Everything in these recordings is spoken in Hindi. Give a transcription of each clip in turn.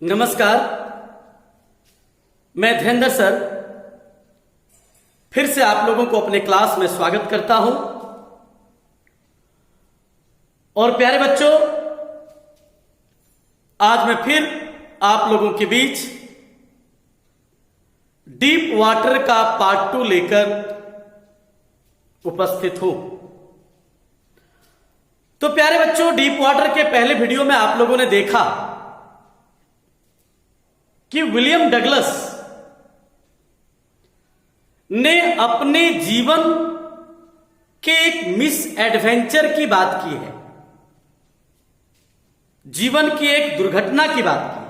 नमस्कार। मैं धीरेंद्र सर फिर से आप लोगों को अपने क्लास में स्वागत करता हूं। और प्यारे बच्चों, आज मैं फिर आप लोगों के बीच डीप वाटर का पार्ट 2 लेकर उपस्थित हूं। तो प्यारे बच्चों, डीप वाटर के पहले वीडियो में आप लोगों ने देखा कि विलियम डगलस ने अपने जीवन के एक मिस एडवेंचर की बात की है, जीवन की एक दुर्घटना की बात की है,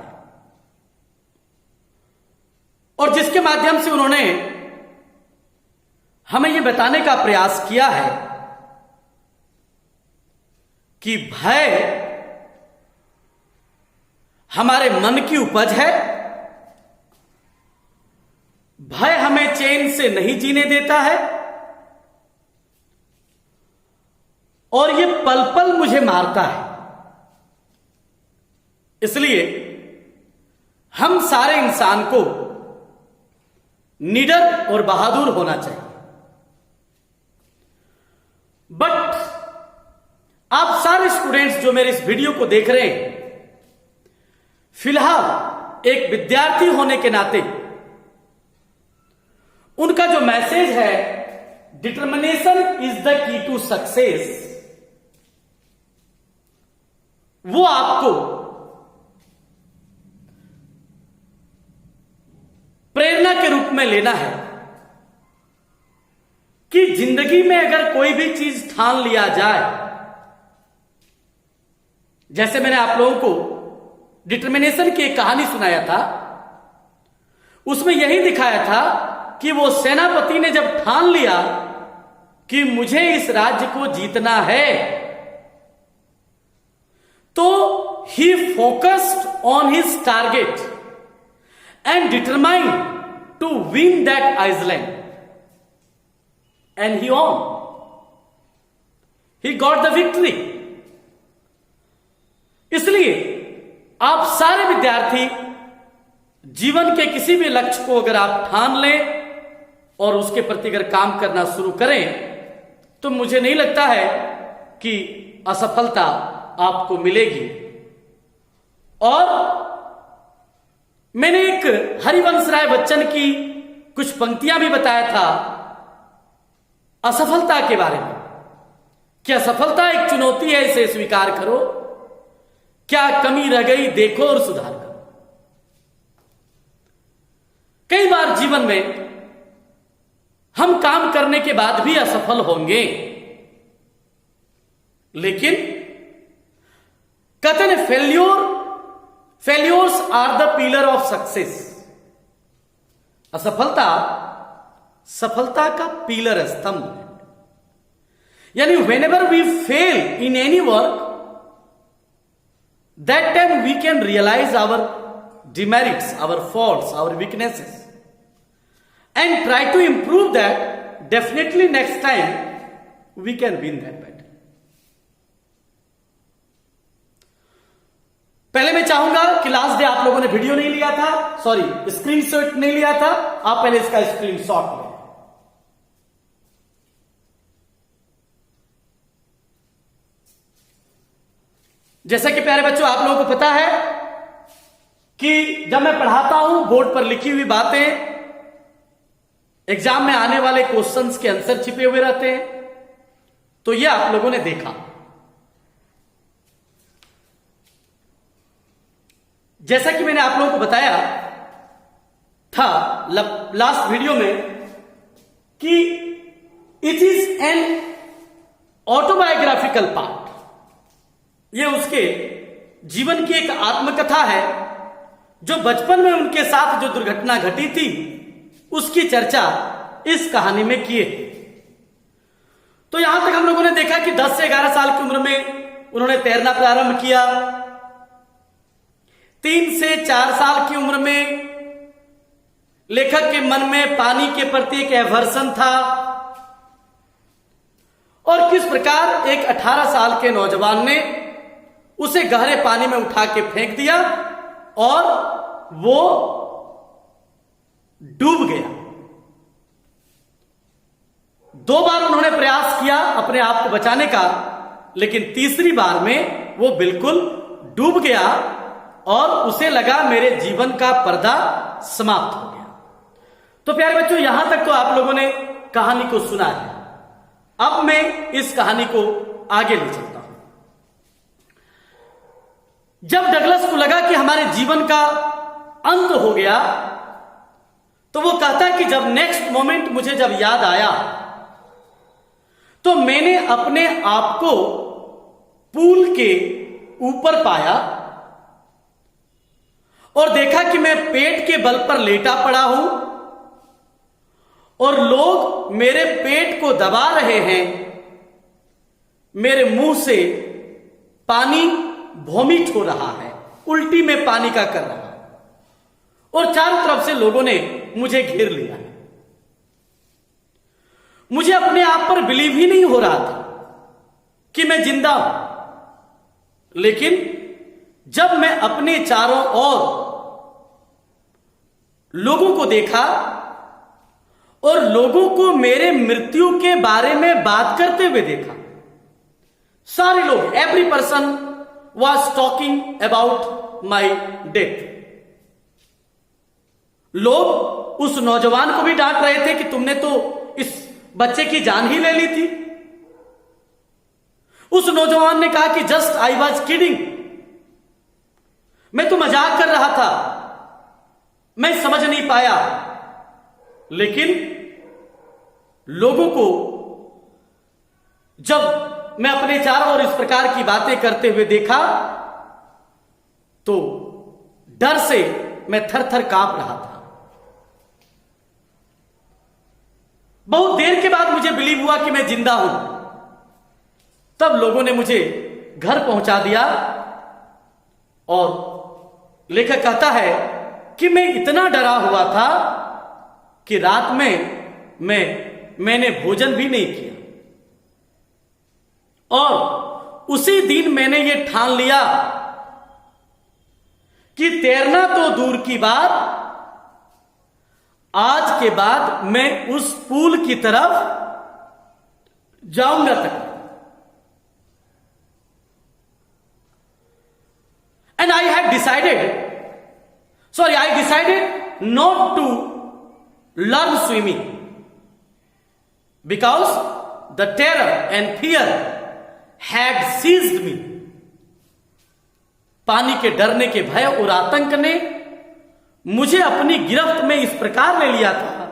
और जिसके माध्यम से उन्होंने हमें यह बताने का प्रयास किया है कि भय हमारे मन की उपज है। भय हमें चैन से नहीं जीने देता है और ये पल पल मुझे मारता है। इसलिए हम सारे इंसान को निडर और बहादुर होना चाहिए। बट आप सारे स्टूडेंट्स जो मेरे इस वीडियो को देख रहे हैं, फिलहाल एक विद्यार्थी होने के नाते उनका जो मैसेज है, determination is the key to success, वो आपको प्रेरणा के रूप में लेना है कि जिंदगी में अगर कोई भी चीज ठान लिया जाए, जैसे मैंने आप लोगों को डिटर्मिनेशन की एक कहानी सुनाया था, उसमें यही दिखाया था कि वो सेनापति ने जब ठान लिया कि मुझे इस राज्य को जीतना है, तो he focused on his target and determined to win that island and he on, he got the victory. इसलिए आप सारे विद्यार्थी जीवन के किसी भी लक्ष्य को अगर आप ठान लें और उसके प्रति अगर काम करना शुरू करें, तो मुझे नहीं लगता है कि असफलता आपको मिलेगी। और मैंने एक हरिवंश राय बच्चन की कुछ पंक्तियां भी बताया था असफलता के बारे में कि असफलता एक चुनौती है, इसे स्वीकार करो, क्या कमी रह गई देखो और सुधार करो। कई बार जीवन में हम काम करने के बाद भी असफल होंगे, लेकिन कहते हैं failures are the pillar of success. असफलता सफलता का पिलर है, स्तंभ है। यानी whenever we fail in any work, that time we can realize our demerits, our faults, our weaknesses, and try to improve that. Definitely next time we can win that battle. पहले मैं चाहूंगा कि लास्ट डे आप लोगों ने वीडियो नहीं लिया था, सॉरी स्क्रीनशॉट नहीं लिया था, आप पहले इसका स्क्रीनशॉट लें। जैसा कि प्यारे बच्चों आप लोगों को पता है कि जब मैं पढ़ाता हूं, बोर्ड पर लिखी हुई बातें एग्जाम में आने वाले क्वेश्चंस के आंसर छिपे हुए रहते हैं। तो यह आप लोगों ने देखा। जैसा कि मैंने आप लोगों को बताया था लास्ट वीडियो में कि it is an autobiographical part, यह उसके जीवन की एक आत्मकथा है, जो बचपन में उनके साथ जो दुर्घटना घटी थी उसकी चर्चा इस कहानी में किए। तो यहां तक हम लोगों ने देखा कि 10 से 11 साल की उम्र में उन्होंने तैरना प्रारंभ किया। 3 से 4 साल की उम्र में लेखक के मन में पानी के प्रति एक एवर्सन था, और किस प्रकार एक 18 साल के नौजवान ने उसे गहरे पानी में उठा के फेंक दिया और वो डूब गया। 2 बार उन्होंने प्रयास किया अपने आप को बचाने का, लेकिन तीसरी बार में वो बिल्कुल डूब गया और उसे लगा मेरे जीवन का पर्दा समाप्त हो गया। तो प्यारे बच्चों, यहां तक तो आप लोगों ने कहानी को सुना है। अब मैं इस कहानी को आगे ले चलता हूं। जब डगलस को लगा कि हमारे जीवन का अंत हो गया, तो वो कहता है कि जब नेक्स्ट मोमेंट मुझे जब याद आया, तो मैंने अपने आप को पूल के ऊपर पाया और देखा कि मैं पेट के बल पर लेटा पड़ा हूं और लोग मेरे पेट को दबा रहे हैं। मेरे मुंह से पानी वॉमिट हो रहा है, उल्टी में पानी का कर रहा है, और चारों तरफ से लोगों ने मुझे घेर लिया है। मुझे अपने आप पर बिलीव ही नहीं हो रहा था कि मैं जिंदा हूं। लेकिन जब मैं अपने चारों ओर लोगों को देखा और लोगों को मेरे मृत्यु के बारे में बात करते हुए देखा, सारे लोग, every person was talking about my death. लोग उस नौजवान को भी डांट रहे थे कि तुमने तो इस बच्चे की जान ही ले ली थी। उस नौजवान ने कहा कि जस्ट आई वॉज किडिंग, मैं तो मजाक कर रहा था, मैं समझ नहीं पाया। लेकिन लोगों को जब मैं अपने चारों ओर इस प्रकार की बातें करते हुए देखा, तो डर से मैं थर थर कांप रहा था। बहुत देर के बाद मुझे बिलीव हुआ कि मैं जिंदा हूं। तब लोगों ने मुझे घर पहुंचा दिया और लेखक कहता है कि मैं इतना डरा हुआ था कि रात में मैंने भोजन भी नहीं किया, और उसी दिन मैंने ये ठान लिया कि तैरना तो दूर की बात, आज के बाद मैं उस पूल की तरफ जाऊंगा तक। And I decided not to learn swimming because the terror and fear had seized me. पानी के डरने के भय और आतंक ने मुझे अपनी गिरफ्त में इस प्रकार ले लिया था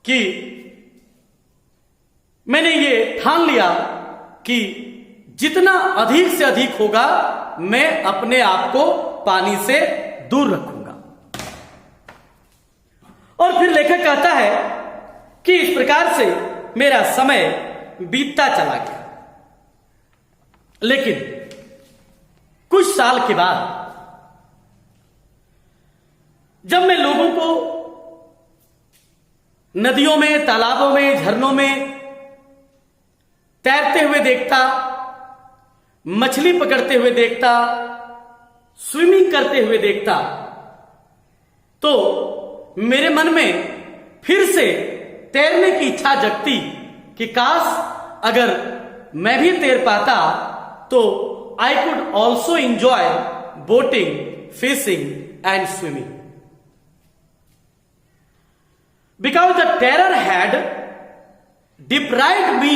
कि मैंने ये ठान लिया कि जितना अधिक से अधिक होगा, मैं अपने आप को पानी से दूर रखूंगा। और फिर लेखक कहता है कि इस प्रकार से मेरा समय बीतता चला गया। लेकिन कुछ साल के बाद जब मैं लोगों को नदियों में, तालाबों में, झरनों में तैरते हुए देखता, मछली पकड़ते हुए देखता, स्विमिंग करते हुए देखता, तो मेरे मन में फिर से तैरने की इच्छा जगती कि काश अगर मैं भी तैर पाता तो I could also enjoy boating, fishing and swimming. Because the terror had deprived me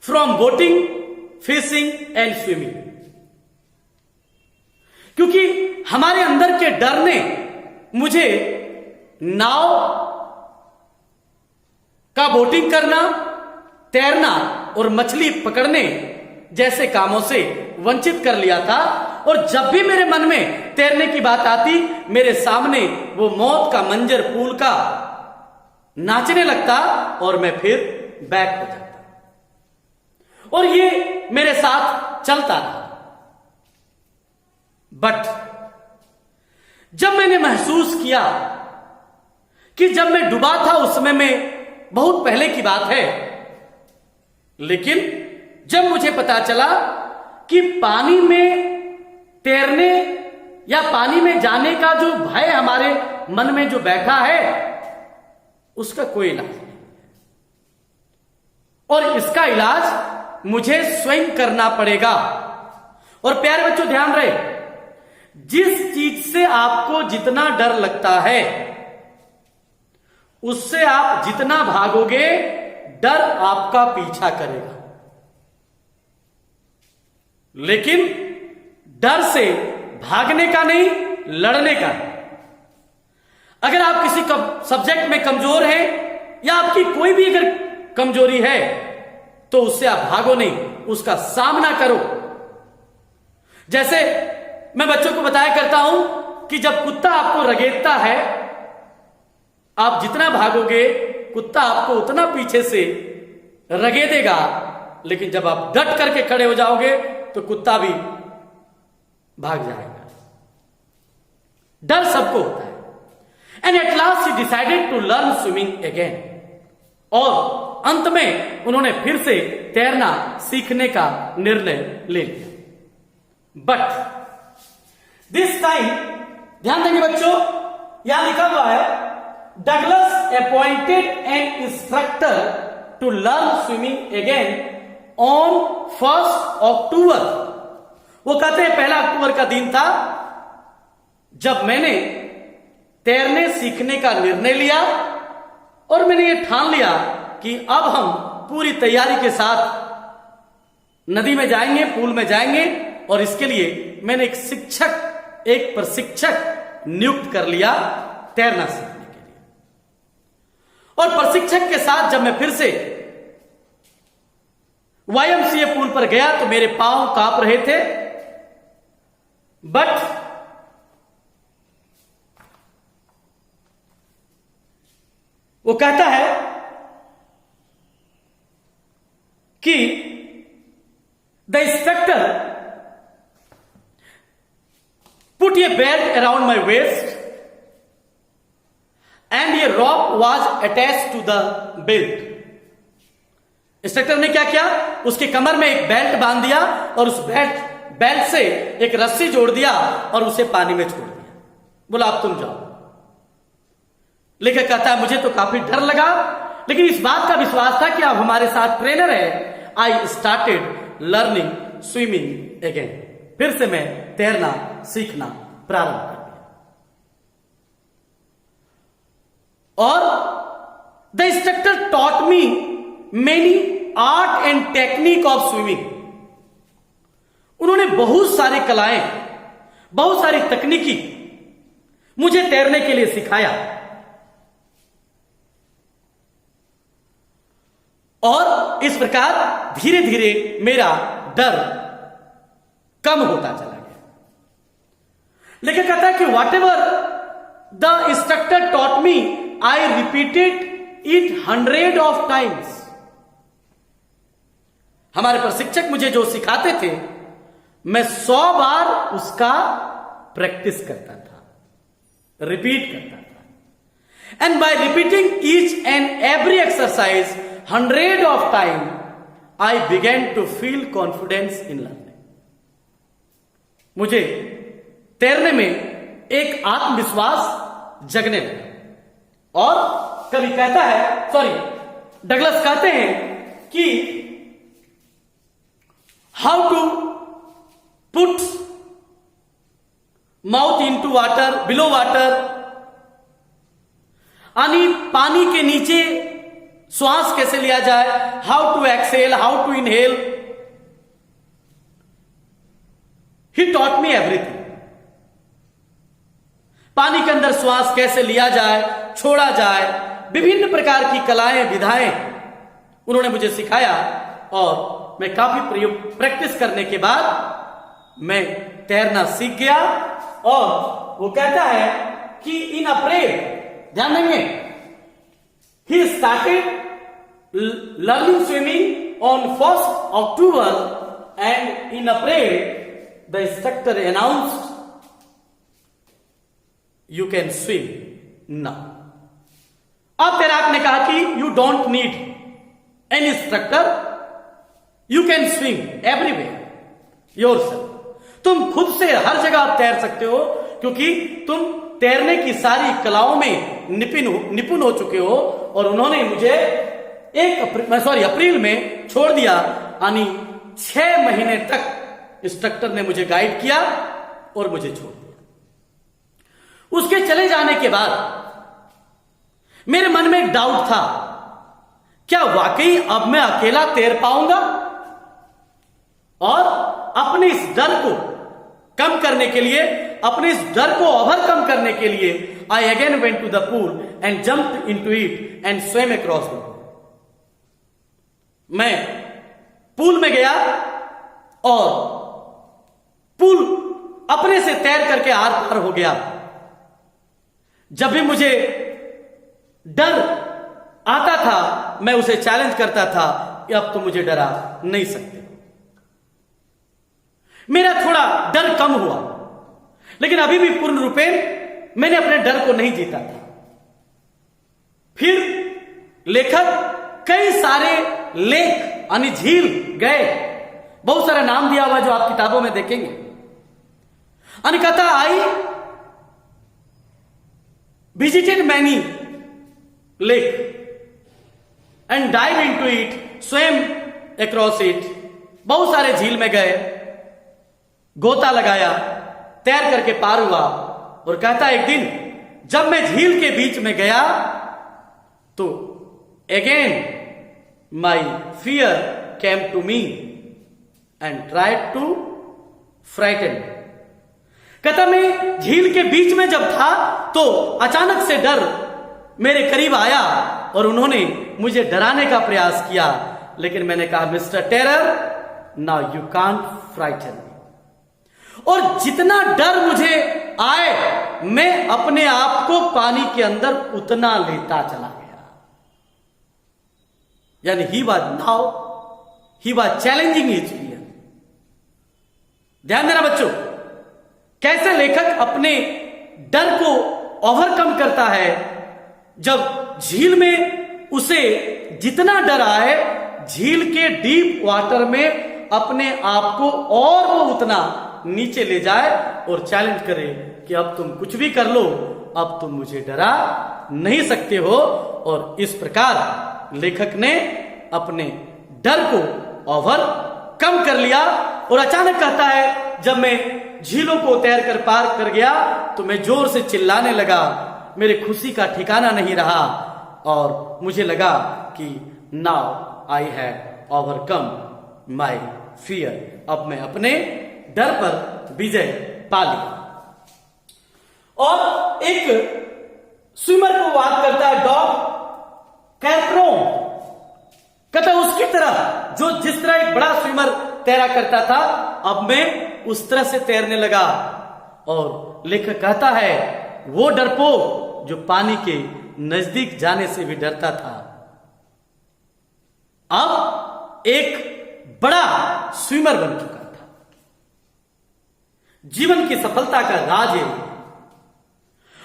from boating, fishing and swimming. क्योंकि हमारे अंदर के डर ने मुझे नाव का बोटिंग करना, तैरना और मछली पकड़ने जैसे कामों से वंचित कर लिया था। और जब भी मेरे मन में तैरने की बात आती, मेरे सामने वो मौत का मंजर पूल का नाचने लगता और मैं फिर बैक हो जाता। और ये मेरे साथ चलता रहा। बट जब मैंने महसूस किया कि जब मैं डूबा था उस समय में, बहुत पहले की बात है, लेकिन जब मुझे पता चला कि पानी में तैरने या पानी में जाने का जो भय हमारे मन में जो बैठा है, उसका कोई इलाज नहीं, और इसका इलाज मुझे स्वयं करना पड़ेगा। और प्यारे बच्चों ध्यान रहे, जिस चीज से आपको जितना डर लगता है, उससे आप जितना भागोगे, डर आपका पीछा करेगा। लेकिन डर से भागने का नहीं, लड़ने का है। अगर आप किसी सब्जेक्ट में कमजोर हैं, या आपकी कोई भी अगर कमजोरी है, तो उससे आप भागो नहीं, उसका सामना करो। जैसे मैं बच्चों को बताया करता हूं कि जब कुत्ता आपको रगेदता है, आप जितना भागोगे, कुत्ता आपको उतना पीछे से रगेदेगा, लेकिन जब आप डट करके खड़े हो जाओगे, तो कुत्ता भी भाग जाएगा। डर सबको होता है। And at last he decided to learn swimming again, और अंत में उन्होंने फिर से तैरना सीखने का निर्णय ले लिया। बट दिस टाइम, ध्यान देंगे बच्चों, यहां लिखा हुआ है, Douglas appointed an instructor to learn swimming again on 1 October. वो कहते हैं 1 अक्टूबर का दिन था जब मैंने तैरने सीखने का निर्णय लिया, और मैंने ये ठान लिया कि अब हम पूरी तैयारी के साथ नदी में जाएंगे, पूल में जाएंगे, और इसके लिए मैंने एक प्रशिक्षक नियुक्त कर लिया तैरना सीखने के लिए। और प्रशिक्षक के साथ जब मैं फिर से YMCA पूल पर गया, तो मेरे पांव कांप रहे थे, बट वो कहता है कि the instructor put a belt around my waist and a rope was attached to the belt. Instructor ने क्या किया, उसके कमर में एक बेल्ट बांध दिया, और उस बेल्ट से एक रस्सी जोड़ दिया, और उसे पानी में छोड़ दिया। बोला अब तुम जाओ। लेकिन कहता है मुझे तो काफी डर लगा, लेकिन इस बात का विश्वास था कि आप हमारे साथ ट्रेनर है। I started learning swimming again. फिर से मैं तैरना सीखना प्रारंभ कर दिया। और the instructor taught me many art and technique of swimming. उन्होंने बहुत सारी कलाएं, बहुत सारी तकनीकी मुझे तैरने के लिए सिखाया, और इस प्रकार धीरे धीरे मेरा डर कम होता चला गया। लेकिन कहता है कि what ever the instructor taught me, I repeated it 100 of times. हमारे प्रशिक्षक मुझे जो सिखाते थे, मैं 100 बार उसका प्रैक्टिस करता था, रिपीट करता था। And by repeating each and every exercise 100 of time, I began to feel confidence in learning. मुझे तैरने में एक आत्मविश्वास जगने लगा। और कभी कहता है, डगलस कहते हैं कि how to put mouth into water, below water, यानी पानी के नीचे श्वास कैसे लिया जाए, how to exhale, how to inhale. He taught me everything. पानी के अंदर श्वास कैसे लिया जाए, छोड़ा जाए, विभिन्न प्रकार की कलाएं, विधाएं उन्होंने मुझे सिखाया। और मैं काफी प्रैक्टिस करने के बाद मैं तैरना सीख गया। और वो कहता है कि इन अप्रैल, ध्यान देंगे, he started learning swimming on 1st October, and in April the instructor announced, you can swim now. अब तैराक ने कहा कि you don't need an instructor, you can swim everywhere yourself. तुम खुद से हर जगह तैर सकते हो, क्योंकि तुम तैरने की सारी कलाओं में निपुण हो चुके हो। और उन्होंने मुझे अप्रैल में छोड़ दिया, यानी 6 महीने तक इंस्ट्रक्टर ने मुझे गाइड किया और मुझे छोड़ दिया। उसके चले जाने के बाद मेरे मन में एक डाउट था, क्या वाकई अब मैं अकेला तैर पाऊंगा? और अपने इस डर को कम करने के लिए, अपने इस डर को ओवरकम करने के लिए, I again went to the pool and jumped into it and swim across the pool. मैं पूल में गया और पूल अपने से तैर करके आर पार हो गया। जब भी मुझे डर आता था, मैं उसे चैलेंज करता था कि अब तो मुझे डरा नहीं सकते। मेरा थोड़ा डर कम हुआ, लेकिन अभी भी पूर्ण रूपेण मैंने अपने डर को नहीं जीता था। फिर लेखक कई सारे लेक यानी झील गए, बहुत सारा नाम दिया हुआ जो आप किताबों में देखेंगे। अनिकता I visited many lake and dive into it, swim across it. बहुत सारे झील में गए, गोता लगाया, तैर करके पार हुआ। और कहता एक दिन जब मैं झील के बीच में गया तो again my fear came to me and tried to frighten. कहता मैं झील के बीच में जब था तो अचानक से डर मेरे करीब आया और उन्होंने मुझे डराने का प्रयास किया, लेकिन मैंने कहा mister terror now you can't frighten. और जितना डर मुझे आए मैं अपने आप को पानी के अंदर उतना लेता चला गया। यानी he was challenging his fear. ध्यान देना बच्चों, कैसे लेखक अपने डर को ओवरकम करता है। जब झील में उसे जितना डर आए, झील के डीप वाटर में अपने आप को और वो उतना नीचे ले जाए और चैलेंज करे कि अब तुम कुछ भी कर लो, अब तुम मुझे डरा नहीं सकते हो। और इस प्रकार लेखक ने अपने डर को ओवरकम कर लिया। और अचानक कहता है जब मैं झीलों को तैर कर पार कर गया तो मैं जोर से चिल्लाने लगा, मेरे खुशी का ठिकाना नहीं रहा और मुझे लगा कि now I have overcome my fear. अब मैं अपने डर पर विजय पा लिया। और एक स्विमर को बात करता है डॉग कैप्रो, कहता उसकी तरह जो जिस तरह एक बड़ा स्विमर तैरा करता था, अब मैं उस तरह से तैरने लगा। और लेखक कहता है वो डरपोक जो पानी के नजदीक जाने से भी डरता था, अब एक बड़ा स्विमर बन चुका था। जीवन की सफलता का राज है।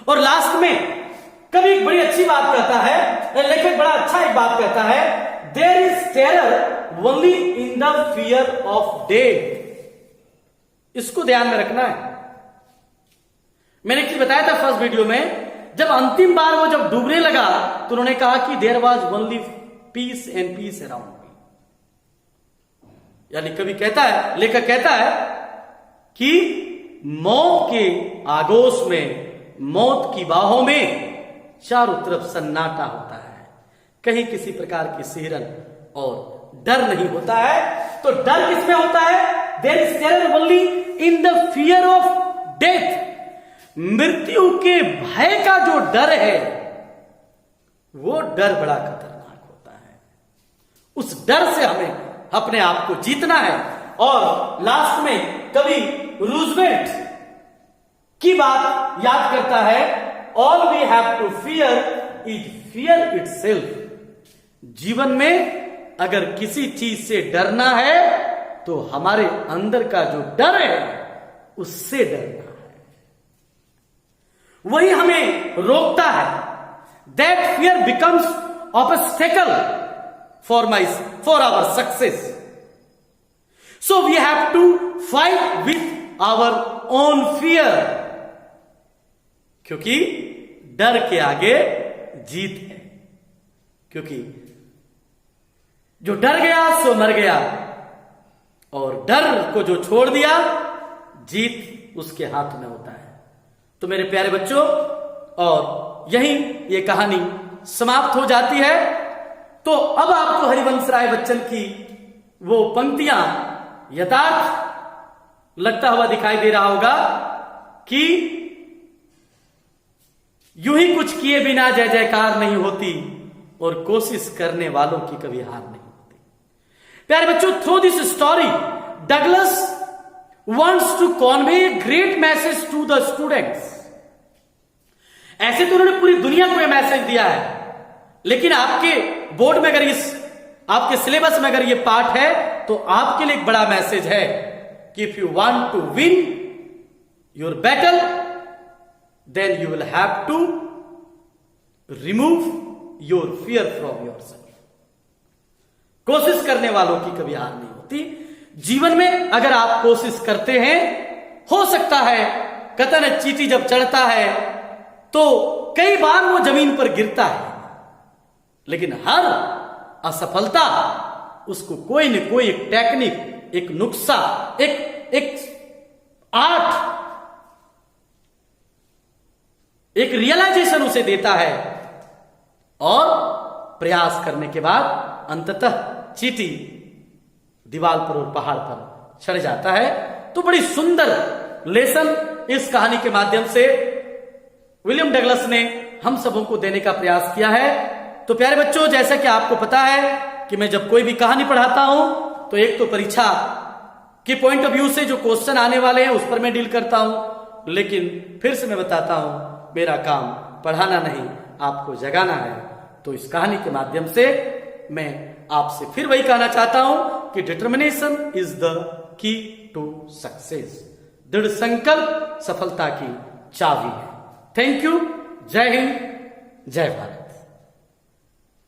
और लास्ट में कभी एक बड़ी अच्छी बात कहता है, लेखक बड़ा अच्छा एक बात कहता है, there is terror only in the fear of death. इसको ध्यान में रखना है। मैंने एक चीज बताया था फर्स्ट वीडियो में, जब अंतिम बार वो जब डूबने लगा तो उन्होंने कहा कि there was only peace and peace around me. यानी कभी कहता है, लेखक कहता है कि मौत के आगोश में, मौत की बाहों में चारों तरफ सन्नाटा होता है, कहीं किसी प्रकार की सिहरन और डर नहीं होता है। तो डर किसमें होता है? There is terror only in the fear of death. मृत्यु के भय का जो डर है वो डर बड़ा खतरनाक होता है। उस डर से हमें अपने आप को जीतना है। और लास्ट में कवि रूजवेल्ट की बात याद करता है, all we have to fear is fear itself. जीवन में अगर किसी चीज से डरना है तो हमारे अंदर का जो डर है उससे डरना है, वही हमें रोकता है। That fear becomes obstacle for our success. So we have to fight with our own fear, क्योंकि डर के आगे जीत है। क्योंकि जो डर गया सो मर गया, और डर को जो छोड़ दिया जीत उसके हाथ में होता है। तो मेरे प्यारे बच्चों, और यहीं ये कहानी समाप्त हो जाती है। तो अब आपको हरिवंश राय बच्चन की वो पंक्तियां यथार्थ लगता हुआ दिखाई दे रहा होगा कि यूं ही कुछ किए बिना जय जयकार नहीं होती, और कोशिश करने वालों की कभी हार नहीं होती। प्यारे बच्चों, through this story Douglas wants to convey a great message to the students. ऐसे तो उन्होंने पूरी दुनिया को यह मैसेज दिया है, लेकिन आपके बोर्ड में अगर आपके सिलेबस में अगर ये पार्ट है तो आपके लिए एक बड़ा मैसेज है कि if you want to win your battle then you will have to remove your fear from yourself. कोशिश करने वालों की कभी हार नहीं होती। जीवन में अगर आप कोशिश करते हैं, हो सकता है कहते हैं चींटी जब चढ़ता है तो कई बार वो जमीन पर गिरता है, लेकिन हर असफलता उसको कोई न कोई एक टेक्निक, एक नुस्खा, एक आर्ट, एक रियलाइजेशन उसे देता है, और प्रयास करने के बाद अंततः चींटी दीवार पर और पहाड़ पर चढ़ जाता है। तो बड़ी सुंदर लेसन इस कहानी के माध्यम से विलियम डगलस ने हम सबों को देने का प्रयास किया है। तो प्यारे बच्चों, जैसा कि आपको पता है कि मैं जब कोई भी कहानी पढ़ाता हूं तो एक तो परीक्षा के पॉइंट ऑफ व्यू से जो क्वेश्चन आने वाले हैं उस पर मैं डील करता हूं, लेकिन फिर से मैं बताता हूं मेरा काम पढ़ाना नहीं, आपको जगाना है। तो इस कहानी के माध्यम से मैं आपसे फिर वही कहना चाहता हूं कि determination is the key to success. दृढ़ संकल्प सफलता की चाबी है। Thank you. जय हिंद, जय भारत।